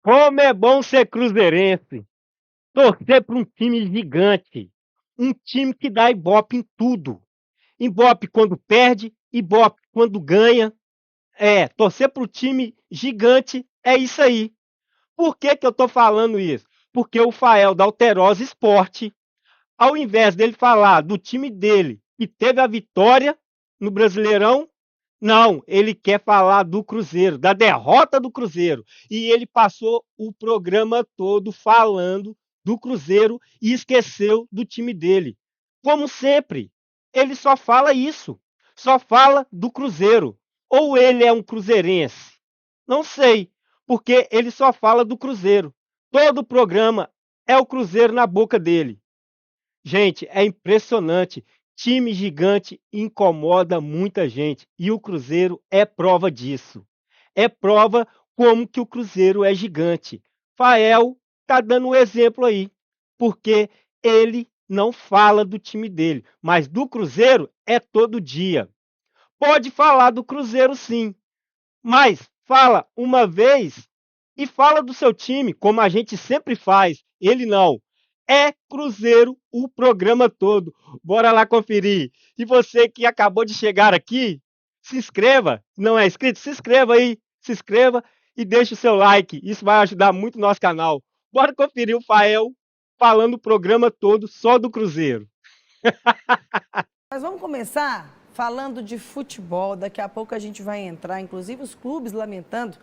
Como é bom ser cruzeirense, torcer para um time gigante, um time que dá ibope em tudo. Ibope quando perde, ibope quando ganha. Torcer para o time gigante é isso aí. Por que que eu tô falando isso? Porque o Fael da Alterosa Esporte, ao invés dele falar do time dele que teve a vitória no Brasileirão, não, ele quer falar do Cruzeiro, da derrota do Cruzeiro. E ele passou o programa todo falando do Cruzeiro e esqueceu do time dele. Como sempre, ele só fala isso, só fala do Cruzeiro. Ou ele é um cruzeirense? Não sei, porque ele só fala do Cruzeiro. Todo o programa é o Cruzeiro na boca dele. Gente, é impressionante. Time gigante incomoda muita gente e o Cruzeiro é prova disso. É prova como que o Cruzeiro é gigante. Fael tá dando um exemplo aí, porque ele não fala do time dele, mas do Cruzeiro é todo dia. Pode falar do Cruzeiro sim, mas fala uma vez e fala do seu time, como a gente sempre faz. Ele não. É Cruzeiro o programa todo. Bora lá conferir. E você que acabou de chegar aqui, se inscreva. Não é inscrito? Se inscreva aí. Se inscreva e deixe o seu like. Isso vai ajudar muito o nosso canal. Bora conferir o Fael falando o programa todo só do Cruzeiro. Nós vamos começar falando de futebol. Daqui a pouco a gente vai entrar, inclusive os clubes lamentando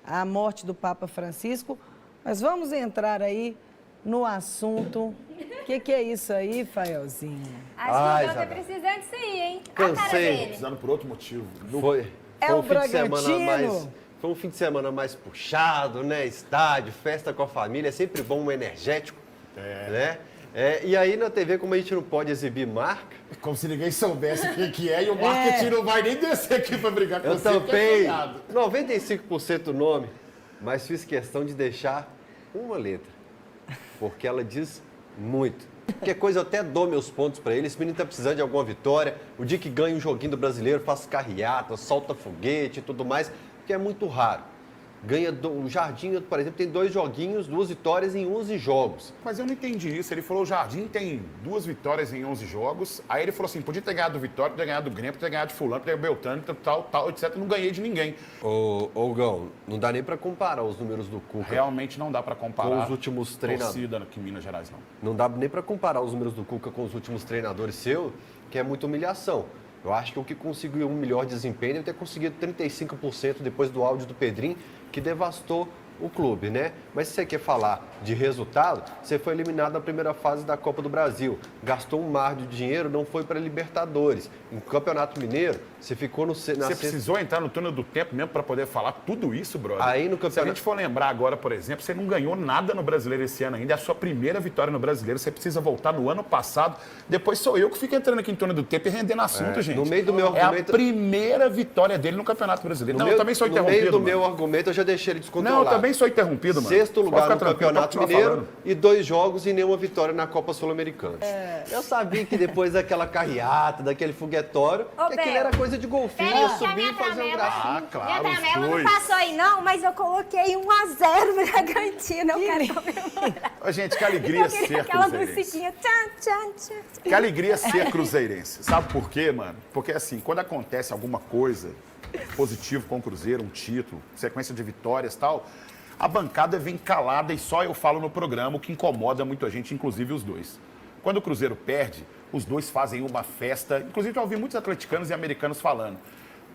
a morte do Papa Francisco. Mas vamos entrar aí no assunto. O que é isso aí, Faelzinho? Acho que o João tá precisando disso aí, hein? Cansei. Precisando por outro motivo. Foi o Bragantino. Foi um fim de semana mais puxado, né? Estádio, festa com a família. É sempre bom um energético, né? E aí na TV, como a gente não pode exibir marca... Como se ninguém soubesse o que é e o marketing não vai nem descer aqui para brigar com você. Eu tampei 95% do nome, mas fiz questão de deixar uma letra, porque ela diz muito. Qualquer coisa eu até dou meus pontos para ele. Esse menino tá precisando de alguma vitória. O dia que ganha um joguinho do Brasileiro, faz carreata, solta foguete e tudo mais, que é muito raro. O Jardim, por exemplo, tem 2 joguinhos, 2 vitórias em 11 jogos. Mas eu não entendi isso. Ele falou, o Jardim tem 2 vitórias em 11 jogos. Aí ele falou assim, podia ter ganhado do Vitória, podia ter ganhado do Grêmio, podia ter ganhado de fulano, podia ter ganhado do Beltrano, tal, etc. Não ganhei de ninguém. Ô Gão, não dá nem para comparar os números do Cuca. Realmente não dá para comparar com os últimos treinadores. Torcida aqui em Minas Gerais, não. Não dá nem para comparar os números do Cuca com os últimos treinadores seus, que é muita humilhação. Eu acho que o que conseguiu um melhor desempenho deve ter conseguido 35% depois do áudio do Pedrinho, que devastou o clube, né? Mas se você quer falar de resultado, você foi eliminado na primeira fase da Copa do Brasil. Gastou um mar de dinheiro, não foi para Libertadores. Em Campeonato Mineiro, você ficou no... Você precisou entrar no túnel do tempo mesmo para poder falar tudo isso, brother? Aí no campeonato... Se a gente for lembrar agora, por exemplo, você não ganhou nada no Brasileiro esse ano ainda. É a sua primeira vitória no Brasileiro. Você precisa voltar no ano passado. Depois sou eu que fico entrando aqui no túnel do tempo e rendendo assunto, gente. No meio do meu argumento... É a primeira vitória dele no Campeonato Brasileiro. Eu também sou interrompido, No meio do meu argumento, eu já deixei ele descontrolar. Não, eu também sou interrompido, mano. 6º lugar no Campeonato Mineiro e 2 jogos e nenhuma vitória na Copa Sul-Americana. Eu sabia que depois daquela carreata, daquele foguetório, que aquilo era coisa de golfinho, subir e fazer um gracinha. Ah, claro, minha tramela não passou aí não, mas eu coloquei 1-0 no Bragantino, eu quero comemorar. Gente, que alegria ser cruzeirense. Que alegria ser cruzeirense. Sabe por quê, mano? Porque assim, quando acontece alguma coisa positiva com o Cruzeiro, um título, sequência de vitórias e tal... A bancada vem calada e só eu falo no programa, o que incomoda muito a gente, inclusive os dois. Quando o Cruzeiro perde, os dois fazem uma festa. Inclusive, eu ouvi muitos atleticanos e americanos falando.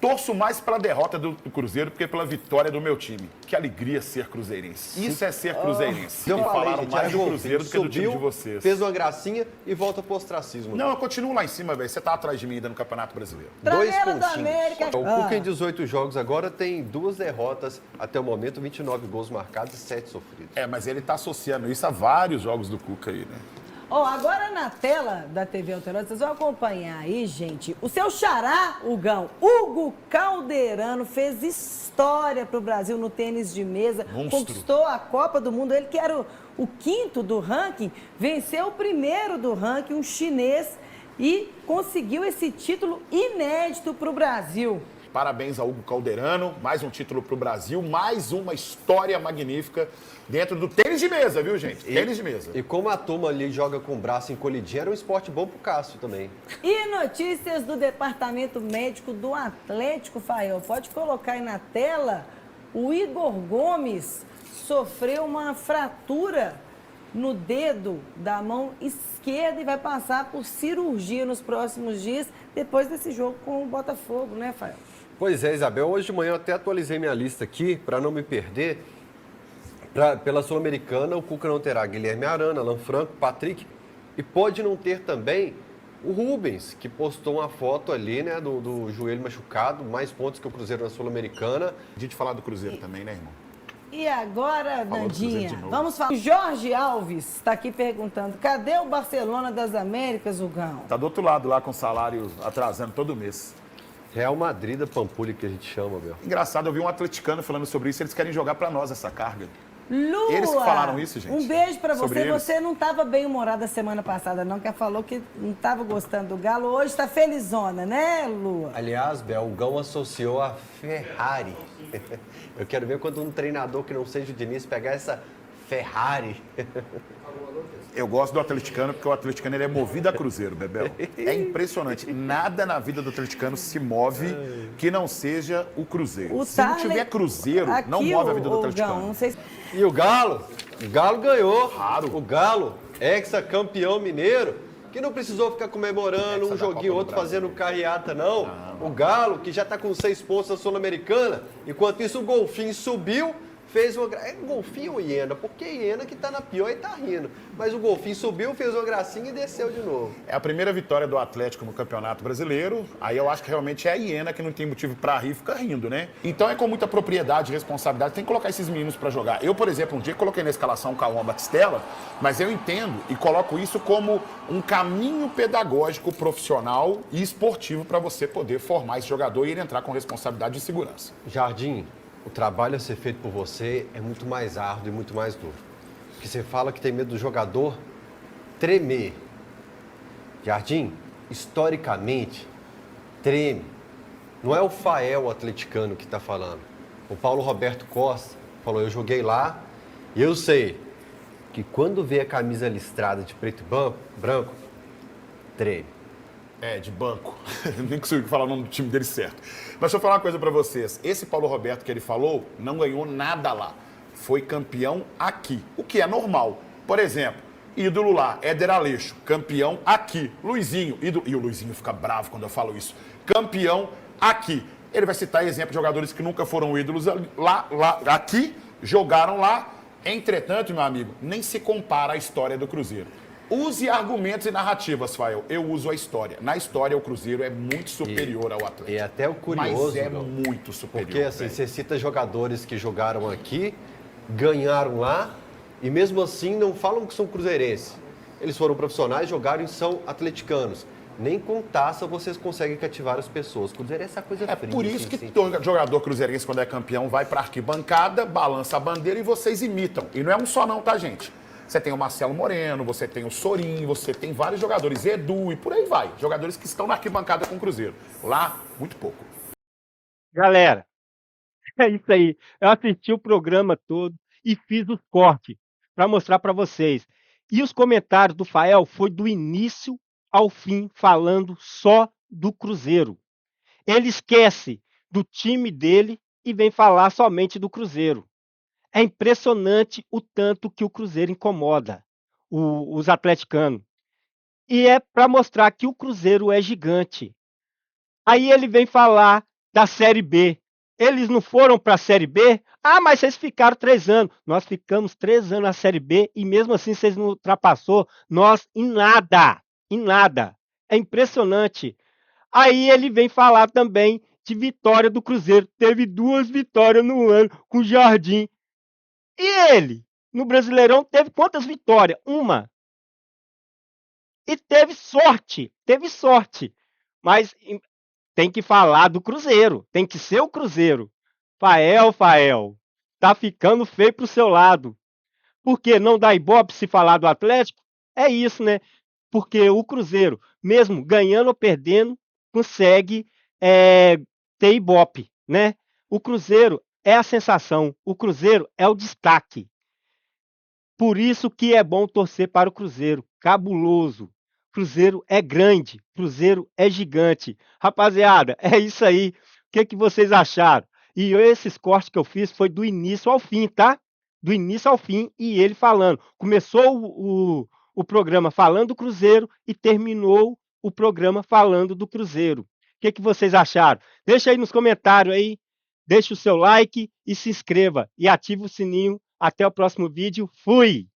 Torço mais pela derrota do Cruzeiro do que pela vitória do meu time. Que alegria ser cruzeirense. Isso é ser cruzeirense. Eu falei, falaram gente, mais do Cruzeiro do que do time de vocês. Fez uma gracinha e volta pro ostracismo. Não, eu continuo lá em cima, velho. Você tá atrás de mim ainda no Campeonato Brasileiro. 2 pontinhos. O Cuca em 18 jogos agora tem 2 derrotas até o momento, 29 gols marcados e 7 sofridos. Mas ele tá associando isso a vários jogos do Cuca aí, né? Agora na tela da TV Alterosa, vocês vão acompanhar aí, gente. O seu xará, Hugão, Hugo Calderano, fez história pro Brasil no tênis de mesa. Monstro. Conquistou a Copa do Mundo. Ele que era o 5º do ranking, venceu o 1º do ranking, um chinês, e conseguiu esse título inédito pro Brasil. Parabéns a Hugo Calderano, mais um título para o Brasil, mais uma história magnífica dentro do tênis de mesa, viu, gente? Tênis de mesa. E como a turma ali joga com o braço encolhidinho, era um esporte bom pro Cássio também. E notícias do Departamento Médico do Atlético, Fael. Pode colocar aí na tela. O Igor Gomes sofreu uma fratura no dedo da mão esquerda e vai passar por cirurgia nos próximos dias, depois desse jogo com o Botafogo, né, Fael? Pois é, Isabel. Hoje de manhã eu até atualizei minha lista aqui, para não me perder. Pela Sul-Americana, o Cuca não terá Guilherme Arana, Alan Franco, Patrick, e pode não ter também o Rubens, que postou uma foto ali, né, do joelho machucado, mais pontos que o Cruzeiro na Sul-Americana. A gente falar do Cruzeiro também, né, irmão? E agora, Falou do Cruzeiro Nandinha, de novo. vamos falar. Jorge Alves está aqui perguntando, cadê o Barcelona das Américas, Hugão? Tá do outro lado lá com o salário atrasando todo mês. Real Madrid da Pampulha, que a gente chama, meu. Engraçado, eu vi um atleticano falando sobre isso, eles querem jogar para nós essa carga. Lua! Eles que falaram isso, gente. Um beijo pra Sobre você. eles. Você não estava bem humorada semana passada, não, que ela falou que não estava gostando do Galo. Hoje está felizona, né, Lua? Aliás, Bel, o Gão associou a Ferrari. Eu quero ver quando um treinador que não seja o Diniz pegar essa Ferrari. Eu gosto do atleticano porque o atleticano ele é movido a Cruzeiro, Bebel. É impressionante. Nada na vida do atleticano se move que não seja o Cruzeiro. O Se não Tarley- tiver Cruzeiro, Aqui, não move a vida do Gão, atleticano. não sei se... E o Galo? O Galo ganhou. Raro. O Galo, ex-campeão mineiro, que não precisou ficar comemorando Hexa um da joguinho, Copa do outro Brasil. fazendo carreata, não. O Galo, que já está com 6 pontos na Sul-Americana. Enquanto isso, o Golfinho subiu, fez uma... É Golfinho ou Hiena? Porque Hiena que tá na pior e tá rindo. Mas o Golfinho subiu, fez uma gracinha e desceu de novo. É a primeira vitória do Atlético no Campeonato Brasileiro. Aí eu acho que realmente é a Hiena que não tem motivo pra rir e fica rindo, né? Então é com muita propriedade e responsabilidade. Tem que colocar esses meninos pra jogar. Eu, por exemplo, um dia coloquei na escalação o Cauã Batistella, mas eu entendo e coloco isso como um caminho pedagógico, profissional e esportivo pra você poder formar esse jogador e ele entrar com responsabilidade e segurança. Jardim, o trabalho a ser feito por você é muito mais árduo e muito mais duro. Porque você fala que tem medo do jogador tremer. Jardim, historicamente, treme. Não é o Fael atleticano que está falando. O Paulo Roberto Costa falou, eu joguei lá e eu sei que quando vê a camisa listrada de preto e branco, treme. É, de banco. Nem consigo falar o nome do time dele certo. Mas deixa eu falar uma coisa pra vocês. Esse Paulo Roberto que ele falou não ganhou nada lá. Foi campeão aqui, o que é normal. Por exemplo, ídolo lá, Éder Aleixo, campeão aqui. Luizinho, ídolo... E o Luizinho fica bravo quando eu falo isso. Campeão aqui. Ele vai citar exemplo de jogadores que nunca foram ídolos aqui, jogaram lá. Entretanto, meu amigo, nem se compara à história do Cruzeiro. Use argumentos e narrativas, Fael. Eu uso a história. Na história, o Cruzeiro é muito superior ao Atlético. E até o curioso, Mas é Gão, muito superior. porque assim, velho. você cita jogadores que jogaram aqui, ganharam lá, e mesmo assim não falam que são cruzeirenses. Eles foram profissionais, jogaram e são atleticanos. Nem com taça vocês conseguem cativar as pessoas. Cruzeiro é essa coisa É fria. por isso assim, que sim. todo jogador cruzeirense, quando é campeão, vai pra arquibancada, balança a bandeira e vocês imitam. E não é um só não, tá, gente? Você tem o Marcelo Moreno, você tem o Sorin, você tem vários jogadores, Edu e por aí vai. Jogadores que estão na arquibancada com o Cruzeiro. Lá, muito pouco. Galera, é isso aí. Eu assisti o programa todo e fiz os cortes para mostrar para vocês. E os comentários do Fael foi do início ao fim falando só do Cruzeiro. Ele esquece do time dele e vem falar somente do Cruzeiro. É impressionante o tanto que o Cruzeiro incomoda os atleticanos. E é para mostrar que o Cruzeiro é gigante. Aí ele vem falar da Série B. Eles não foram para a Série B? Ah, mas vocês ficaram 3 anos. Nós ficamos 3 anos na Série B e mesmo assim vocês não ultrapassou nós em nada. Em nada. É impressionante. Aí ele vem falar também de vitória do Cruzeiro. Teve 2 vitórias no ano com o Jardim. E ele, no Brasileirão, teve quantas vitórias? 1. E teve sorte. Teve sorte. Mas tem que falar do Cruzeiro. Tem que ser o Cruzeiro. Fael, tá ficando feio pro seu lado. Porque não dá ibope se falar do Atlético? É isso, né? Porque o Cruzeiro, mesmo ganhando ou perdendo, consegue ter Ibope, né? O Cruzeiro é a sensação, o Cruzeiro é o destaque. Por isso que é bom torcer para o Cruzeiro, cabuloso. Cruzeiro é grande, Cruzeiro é gigante. Rapaziada, é isso aí. O que vocês acharam? E esses cortes que eu fiz foi do início ao fim, tá? Do início ao fim, e ele falando. Começou o programa falando do Cruzeiro e terminou o programa falando do Cruzeiro. O que vocês acharam? Deixa aí nos comentários aí, deixa o seu like e se inscreva e ative o sininho. Até o próximo vídeo. Fui!